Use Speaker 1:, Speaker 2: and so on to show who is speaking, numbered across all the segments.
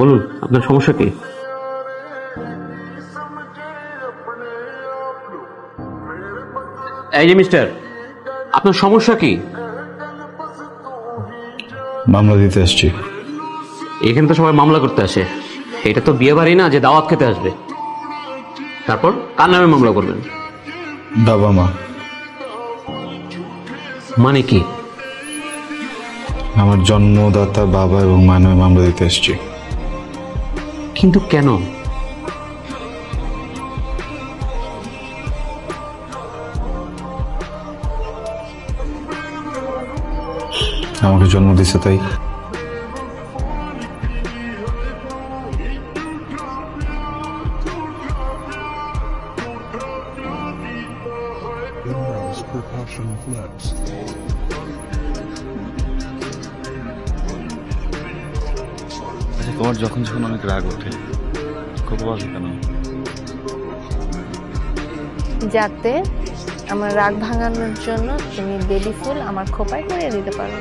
Speaker 1: বলুন আপনার সমস্যা কি? এই যে মিস্টার, আপনার সমস্যা কি?
Speaker 2: মামলা দিতে আসছি।
Speaker 1: এখানে তো সবাই মামলা করতে আসে, এটা তো বিয়ে বাড়ি না যে দাওয়াত খেতে আসবে। তারপর কার নামে মামলা করবেন?
Speaker 2: বাবা মা।
Speaker 1: মানে কি?
Speaker 2: আমার জন্মদাতা বাবা এবং মা নামে মামলা দিতে আসছি।
Speaker 1: কিন্তু কেন?
Speaker 2: আমাকে জন্ম দিছে তাই।
Speaker 3: আচ্ছা, তোমার যখন যখন অনেক রাগ ওঠে কত বাজে কেন?
Speaker 4: যাতে আমার রাগ ভাঙানোর জন্য তুমি বেলি ফুল আমার খোপায় পরিয়ে দিতে পারো।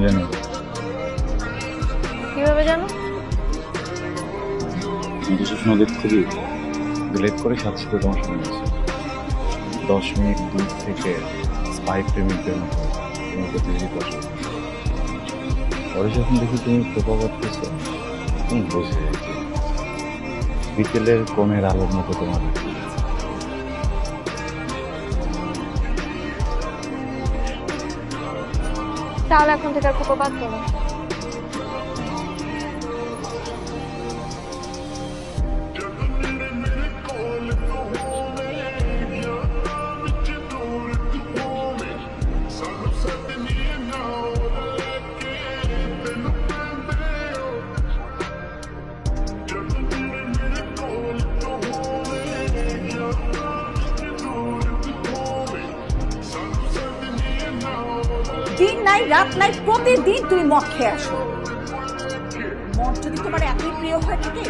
Speaker 3: জানি।
Speaker 4: কিভাবে জানো?
Speaker 3: বিশেষ নদীর থেকে লেট করে সাথে তোমার সঙ্গে আছে 10 মিনিট দূর থেকে স্পাই প্রেমিকদের মতো তোমার প্রতি কষ্ট। পরে যখন দেখি তুমি খোপা করতেছো তখন বুঝে যাচ্ছি বিকেলের কোণের আলোর মতো তোমার।
Speaker 4: তাহলে এখন থেকে আর খোপা বাদ করো।
Speaker 5: দিন নাই রাত নাই প্রতিদিন তুমি মদ খেয়ে আসো। মদ যদি তোমার এতই প্রিয় হয়ে থাকে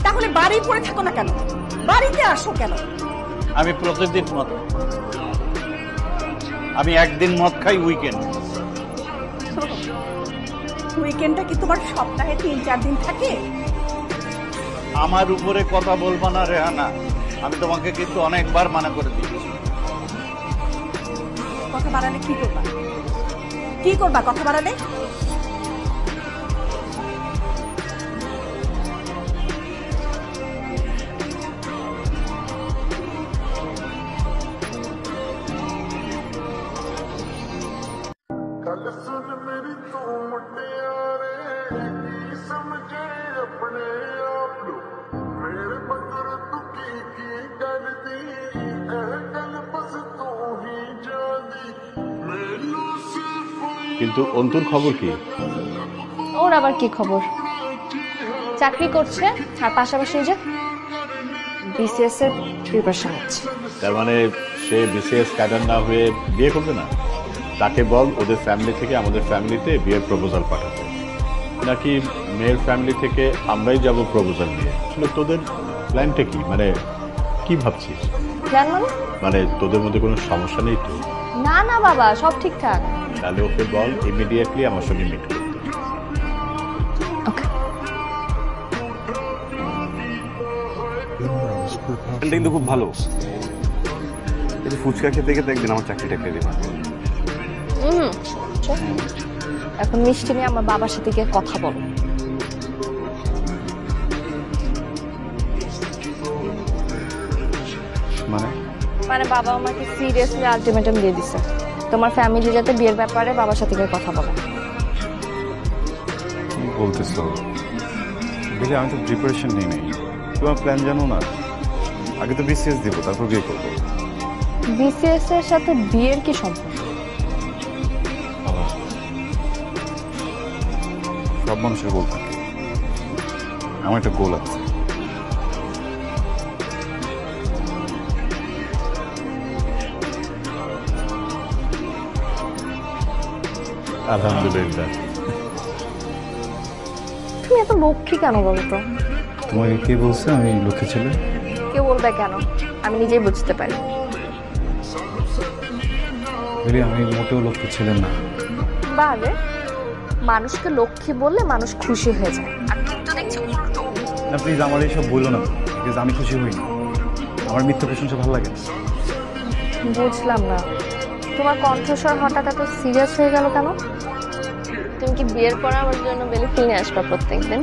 Speaker 5: তাহলে বাড়ি পড়ে থাকো না কেন, বাড়িতে আসো কেন?
Speaker 6: আমি প্রতিদিন মদ, আমি একদিন মদ খাই উইকেন্ড।
Speaker 5: উইকেন্ডটা কি তোমার সপ্তাহে 3-4 দিন থাকে?
Speaker 6: আমার উপরে কথা বলবা না রেহানা, আমি তোমাকে কিন্তু অনেকবার মানা করে দিয়েছি।
Speaker 5: কথা বাড়ালে কি করবা? কি করবা কথা বাড়ালে?
Speaker 3: কিন্তু অন্তুর খবর কি?
Speaker 4: ওর আবার কি খবর? চাকরি করছে আর পাশাপাশি যে বিসিএস এর প্রিপারেশন নিচ্ছে।
Speaker 3: তার মানে সে বিসিএস ক্যাডার না হয়ে বিয়ে করবে না? তাকে বল ওদের ফ্যামিলি থেকে আমাদের ফ্যামিলিতে বিয়ের প্রপোজাল পাঠাতে, নাকি মেয়ের ফ্যামিলি থেকে আমরাই যাব প্রপোজাল নিয়ে। আসলে তোদের প্ল্যানটা কি, মানে কি ভাবছিস?
Speaker 4: প্ল্যান মানে?
Speaker 3: মানে তোদের মধ্যে কোনো সমস্যা নেই তো?
Speaker 4: না না বাবা, সব ঠিকঠাক।
Speaker 3: তাহলে ওকে বল ইমিডিয়েটলি আমার সঙ্গে মিট করতে।
Speaker 4: ওকে।
Speaker 7: কিন্তু খুব ভালো, এই ফুচকা খেতে খেতে একদিন আমার চাকরিটা খেয়ে দিবা।
Speaker 4: এখন মিষ্টি নিয়ে আমার বাবার সাথে গিয়ে কথা বলো। মানে বাবা আমাকে সিরিয়াসলি আলটিমেটাম দিয়ে দিছে, তোমার ফ্যামিলি যাতে বিয়ের ব্যাপারে বাবার সাথে গিয়ে কথা বলে।
Speaker 2: কি বলতেছো? দেখি আমি তো প্রিপারেশন নিই নাই, তোমার প্ল্যান জানো না। আগে তো বিসিএস দিব, তারপর বিয়ে করবো।
Speaker 4: বিসিএস এর সাথে বিয়ের কি সম্পর্ক?
Speaker 2: সব মানুষের গোল থাকে, আমার একটা গোল আছে।
Speaker 3: আলহামদুলিল্লাহ।
Speaker 4: তুমি এত লক্ষ্মী কেন বলো তো?
Speaker 2: তোমাকে কে বলছে আমি লক্ষ্মী ছেলে?
Speaker 4: কেউ বলবে কেন, আমি নিজেই বুঝতে পারি।
Speaker 2: আমি মোটেও লক্ষ্মী ছেলে না।
Speaker 4: বারে মানুষকে লক্ষ্মী বললে মানুষ খুশি হয়ে যায়, আর তুই তো দেখছি উল্টো।
Speaker 2: না প্লিজ আমার এইসব বললো না, প্লিজ আমি খুশি হই না, আমার মিথ্যা প্রশংসা ভালো লাগে না।
Speaker 4: বুঝলাম না, তোমার কণ্ঠস্বর হঠাৎ এত সিরিয়াস হয়ে গেল কেন? তুমি কি বিয়ের পর আমার জন্য বেলি ফুল নিয়ে আসবা প্রত্যেকদিন?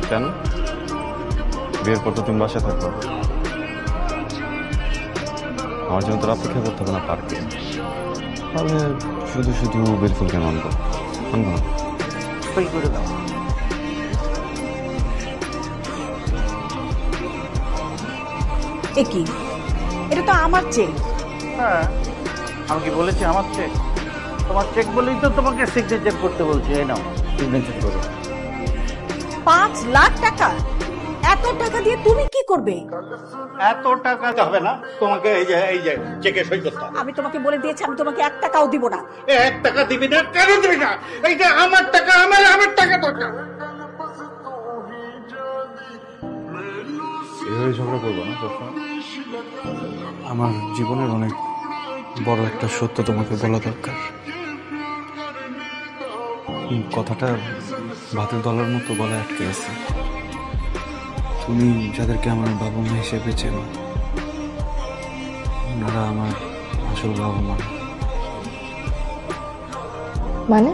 Speaker 2: কেন? বিয়ের পর তো তুমি বাসায় থাকবো, আমার জন্য তো অপেক্ষা করতে হবে না পার্কে। তাহলে শুধু শুধু বেলফুল কেন আনবো? আনবো না।
Speaker 6: ওই করে দাও।
Speaker 5: এ কি, এটা তো আমার চেক।
Speaker 6: হ্যাঁ, আমি কি বলেছি আমার চেক? তোমার চেক বলেই তো তোমাকে সিগনেচার করতে বলছি। এই নাও সিগনেচার করো।
Speaker 5: 5 লাখ টাকা? এত টাকা দিয়ে তুমি কি করবে?
Speaker 6: এত টাকা হবে না তোমাকে, এই যে চেকে সই করতে হবে।
Speaker 5: আমি তোমাকে বলে দিয়েছি আমি তোমাকে 1 টাকাও দিব না।
Speaker 6: 1 টাকা দিবি না? কেন দিবি না? এইটা আমার টাকা, আমার টাকা দরকার।
Speaker 2: এভাবে ঝগড়া করবো না সবসময়।
Speaker 8: আমার জীবনের অনেক বড় একটা সত্য তোমাকে বলা দরকার। কথাটা ভাতের দলার মতো গলায় আটকে আছে। তুমি যাদেরকে আমার বাবা মা হিসেবে চেনো, ওনারা আমার আসল বাবা মা।
Speaker 4: মানে?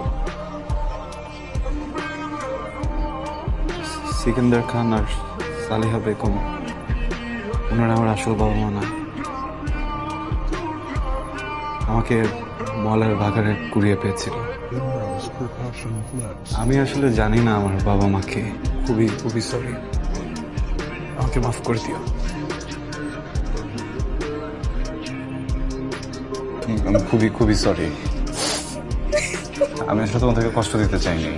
Speaker 8: সিকান্দার খান আর সালেহা বেগম, ওনারা আমার আসল বাবা মা না। আমাকে মলার বাগারে কুড়িয়ে পেয়েছিল। আমি আসলে জানি না আমার বাবা মাকে। খুবই খুবই সরি, আমাকে মাফ করে দিও।
Speaker 2: আমি খুবই খুবই সরি। আমি আসলে তোমাদেরকে কষ্ট দিতে চাইনি।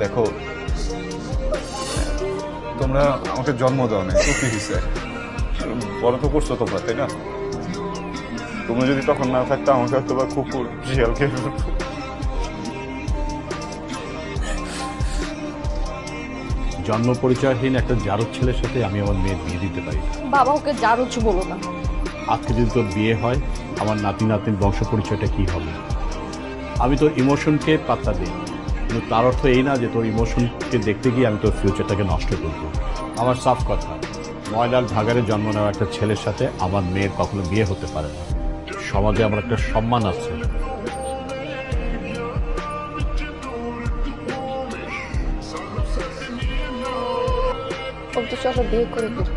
Speaker 2: দেখো, তোমরা আমাকে জন্ম দাও না, চুক্তি দিছে, বড় তো করছো তোমরা, তাই না? তোমরা যদি তখন না থাকতো আমাকে হয়তো বা কুকুর শিয়াল খেয়ে ফেলতো।
Speaker 9: জন্ম পরিচয়হীন একটা জারদ ছেলের সাথে আমি আমার মেয়ের বিয়ে দিতে পারি না।
Speaker 4: বাবা ওকে জারুচ বলো না।
Speaker 9: আজকে যদি তোর বিয়ে হয়, আমার নাতি নাতনির বংশ পরিচয়টা কি হবে? আমি তোর ইমোশনকে পাত্তা দিই, কিন্তু তার অর্থ এই না যে তোর ইমোশনকে দেখতে গিয়ে আমি তোর ফিউচারটাকে নষ্ট করব। আমার সাফ কথা, ময়লার ভাগারে জন্ম নেওয়া একটা ছেলের সাথে আমার মেয়ের কখনো বিয়ে হতে পারে না। সমাজে আমার একটা সম্মান আছে।
Speaker 4: ও তো চলো বিয়ে করে দিই।